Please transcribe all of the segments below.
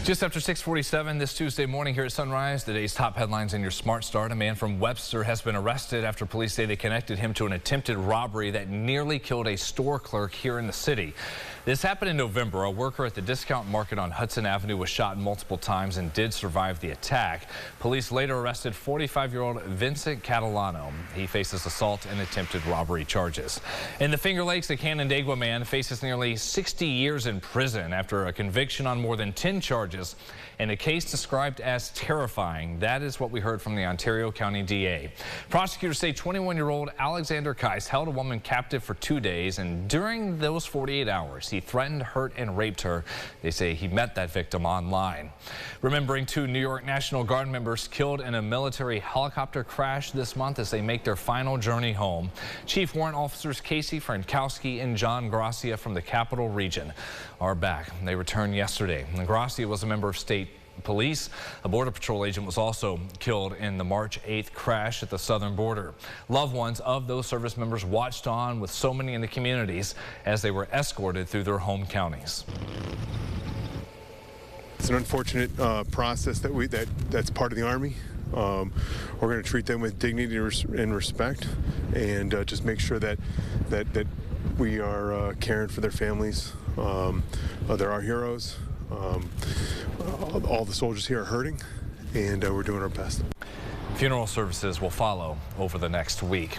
Just after 6:47 this Tuesday morning here at Sunrise, today's top headlines in your Smart Start. A man from Webster has been arrested after police say they connected him to an attempted robbery that nearly killed a store clerk here in the city. This happened in November. A worker at the discount market on Hudson Avenue was shot multiple times and did survive the attack. Police later arrested 45-year-old Vincent Catalano. He faces assault and attempted robbery charges. In the Finger Lakes, a Canandaigua man faces nearly 60 years in prison after a conviction on more than 10 charges in a case described as terrifying. That is what we heard from the Ontario County DA. Prosecutors say 21-year-old Alexander Kais held a woman captive for 2 days, and during those 48 hours, he threatened, hurt, and raped her. They say he met that victim online. Remembering 2 New York National Guard members killed in a military helicopter crash this month as they make their final journey home. Chief Warrant Officers Casey Frankowski and John Gracia from the Capital Region are back. They returned yesterday. And Gracia was a member of state police. A Border Patrol agent was also killed in the March 8th crash at the southern border. Loved ones of those service members watched on with so many in the communities as they were escorted through their home counties. It's an unfortunate process that's part of the Army. We're going to treat them with dignity and respect, and just make sure that we are caring for their families. They're our heroes. All the soldiers here are hurting, and we're doing our best. Funeral services will follow over the next week.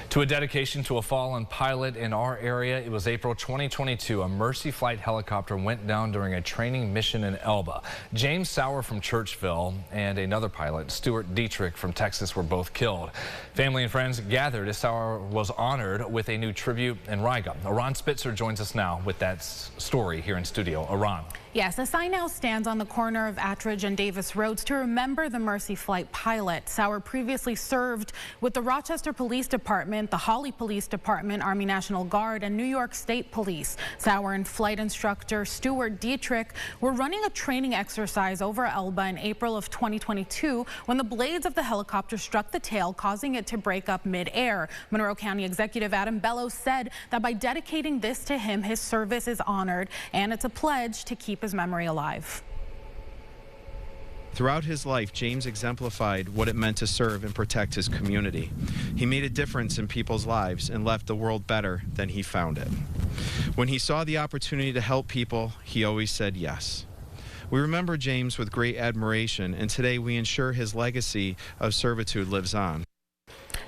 To a dedication to a fallen pilot in our area, it was April 2022. A Mercy Flight helicopter went down during a training mission in Elba. James Sauer from Churchville and another pilot, Stuart Dietrich from Texas, were both killed. Family and friends gathered as Sauer was honored with a new tribute in Riga. Aran Spitzer joins us now with that story here in studio. Aran. Yes, a sign now stands on the corner of Attridge and Davis Roads to remember the Mercy Flight pilot. Sauer previously served with the Rochester Police Department, the Hawley Police Department, Army National Guard, and New York State Police. Sauer and flight instructor Stuart Dietrich were running a training exercise over Elba in April of 2022 when the blades of the helicopter struck the tail, causing it to break up mid-air. Monroe County Executive Adam Bellows said that by dedicating this to him, his service is honored, and it's a pledge to keep his memory alive. Throughout his life, James exemplified what it meant to serve and protect his community. He made a difference in people's lives and left the world better than he found it. When he saw the opportunity to help people, he always said yes. We remember James with great admiration, and today we ensure his legacy of servitude lives on.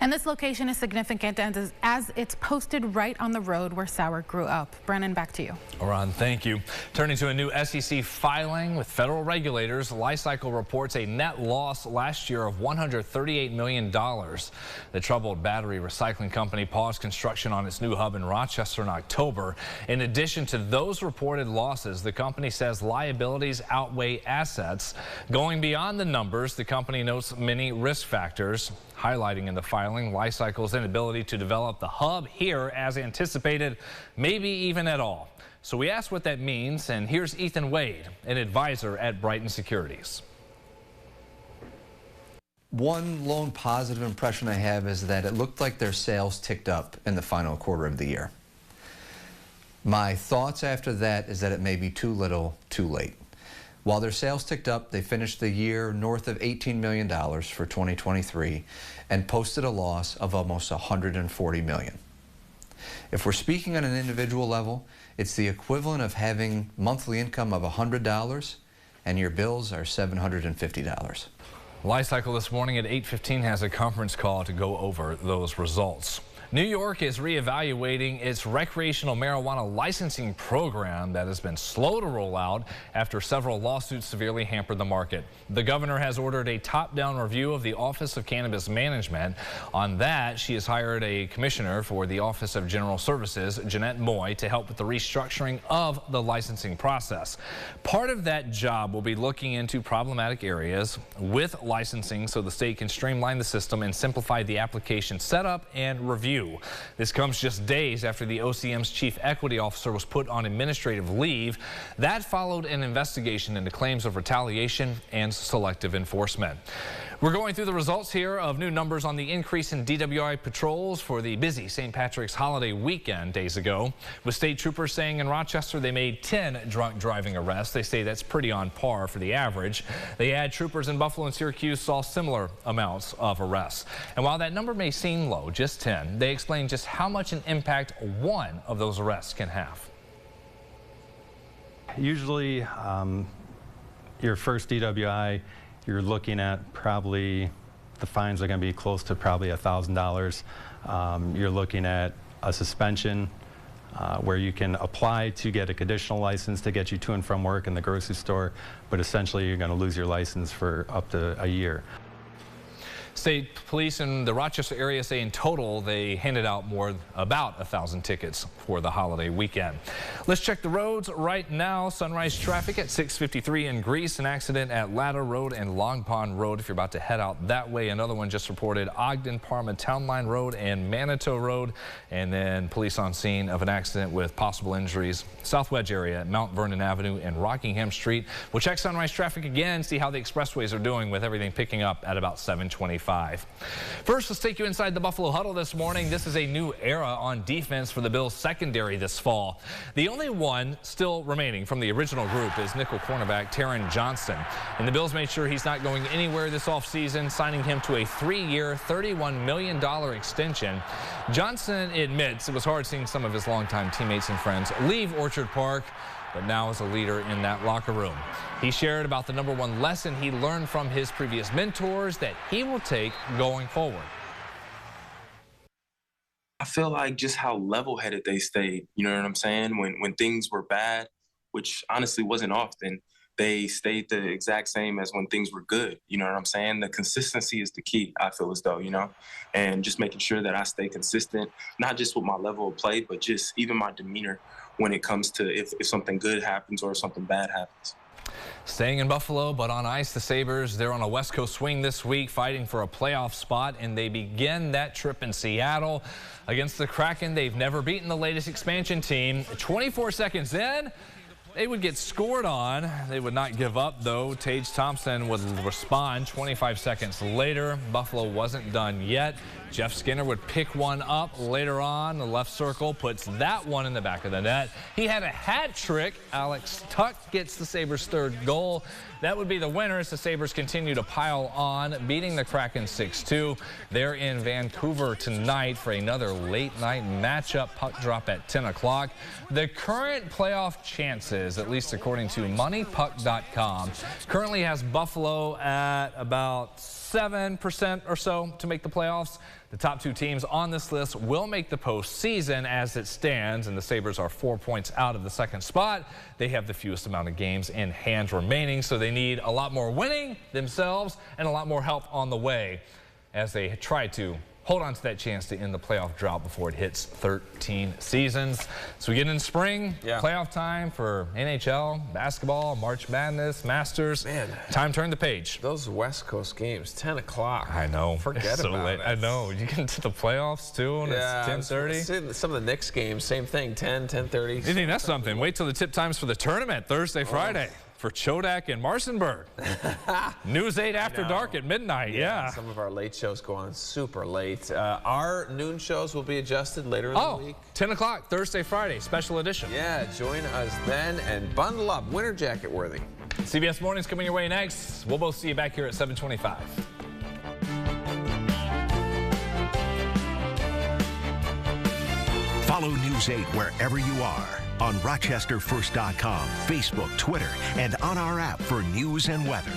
And this location is significant as it's posted right on the road where Sauer grew up. Brennan, back to you. Aran, thank you. Turning to a new SEC filing with federal regulators, LiCycle reports a net loss last year of $138 million. The troubled battery recycling company paused construction on its new hub in Rochester in October. In addition to those reported losses, the company says liabilities outweigh assets. Going beyond the numbers, the company notes many risk factors, highlighting in the filing LiCycle's inability to develop the hub here as anticipated, maybe even at all. So we asked what that means, and here's Ethan Wade, an advisor at Brighton Securities. One lone positive impression I have is that it looked like their sales ticked up in the final quarter of the year. My thoughts after that is that it may be too little, too late. While their sales ticked up, they finished the year north of $18 million for 2023 and posted a loss of almost $140 million. If we're speaking on an individual level, it's the equivalent of having monthly income of $100 and your bills are $750. LiCycle this morning at 8:15 has a conference call to go over those results. New York is reevaluating its recreational marijuana licensing program that has been slow to roll out after several lawsuits severely hampered the market. The governor has ordered a top-down review of the Office of Cannabis Management. On that, she has hired a commissioner for the Office of General Services, Jeanette Moy, to help with the restructuring of the licensing process. Part of that job will be looking into problematic areas with licensing so the state can streamline the system and simplify the application setup and review. This comes just days after the OCM's chief equity officer was put on administrative leave. That followed an investigation into claims of retaliation and selective enforcement. We're going through the results here of new numbers on the increase in DWI patrols for the busy St. Patrick's holiday weekend days ago. With state troopers saying in Rochester they made 10 drunk driving arrests. They say that's pretty on par for the average. They add troopers in Buffalo and Syracuse saw similar amounts of arrests. And while that number may seem low, just 10, they explain just how much an impact one of those arrests can have. Usually, your first DWI, you're looking at probably the fines are going to be close to probably $1,000. You're looking at a suspension where you can apply to get a conditional license to get you to and from work in the grocery store, but essentially you're going to lose your license for up to a year. State police in the Rochester area say in total they handed out about 1,000 tickets for the holiday weekend. Let's check the roads right now. Sunrise traffic at 653 in Greece, an accident at Ladder Road and Long Pond Road if you're about to head out that way. Another one just reported Ogden, Parma, Town Line Road and Manitou Road. And then police on scene of an accident with possible injuries. South Wedge area at Mount Vernon Avenue and Rockingham Street. We'll check sunrise traffic again, see how the expressways are doing with everything picking up at about 7:25. First, let's take you inside the Buffalo Huddle this morning. This is a new era on defense for the Bills secondary this fall. The only one still remaining from the original group is nickel cornerback Taron Johnson. And the Bills made sure he's not going anywhere this offseason, signing him to a 3-year, $31 million extension. Johnson admits it was hard seeing some of his longtime teammates and friends leave Orchard Park, but now is a leader in that locker room. He shared about the #1 lesson he learned from his previous mentors that he will take going forward. I feel like just how level-headed they stayed, you know what I'm saying? When things were bad, which honestly wasn't often, they stayed the exact same as when things were good, you know what I'm saying? The consistency is the key, I feel as though, you know? And just making sure that I stay consistent, not just with my level of play, but just even my demeanor when it comes to if something good happens or if something bad happens. Staying in Buffalo, but on ice, the Sabres, they're on a West Coast swing this week, fighting for a playoff spot, and they begin that trip in Seattle against the Kraken. They've never beaten the latest expansion team. 24 seconds in, they would get scored on. They would not give up, though. Tage Thompson would respond 25 seconds later. Buffalo wasn't done yet. Jeff Skinner would pick one up later on. The left circle puts that one in the back of the net. He had a hat trick. Alex Tuck gets the Sabres' third goal. That would be the winner as the Sabres continue to pile on, beating the Kraken 6-2. They're in Vancouver tonight for another late-night matchup. Puck drop at 10 o'clock. The current playoff chances, at least according to MoneyPuck.com, currently has Buffalo at about 7% or so to make the playoffs. The top two teams on this list will make the postseason as it stands, and the Sabres are 4 points out of the second spot. They have the fewest amount of games in hand remaining, so they need a lot more winning themselves and a lot more help on the way as they try to hold on to that chance to end the playoff drought before it hits 13 seasons. So we get in spring, playoff time for NHL, basketball, March Madness, Masters. Man, time to turn the page. Those West Coast games, 10 o'clock. I know. Forget so about late. it. I know. You get into the playoffs, too, and it's 10:30. Some of the Knicks games, same thing, 10, 10:30. You think that's something? Wait till the tip times for the tournament, Thursday, Friday. For Chodak and Marcinburg. News 8 after dark at midnight, yeah. Some of our late shows go on super late. Our noon shows will be adjusted later in the week. 10 o'clock, Thursday, Friday, special edition. Yeah, join us then and bundle up, winter jacket worthy. CBS Mornings coming your way next. We'll both see you back here at 7:25. Follow News 8 wherever you are. On RochesterFirst.com, Facebook, Twitter, and on our app for news and weather.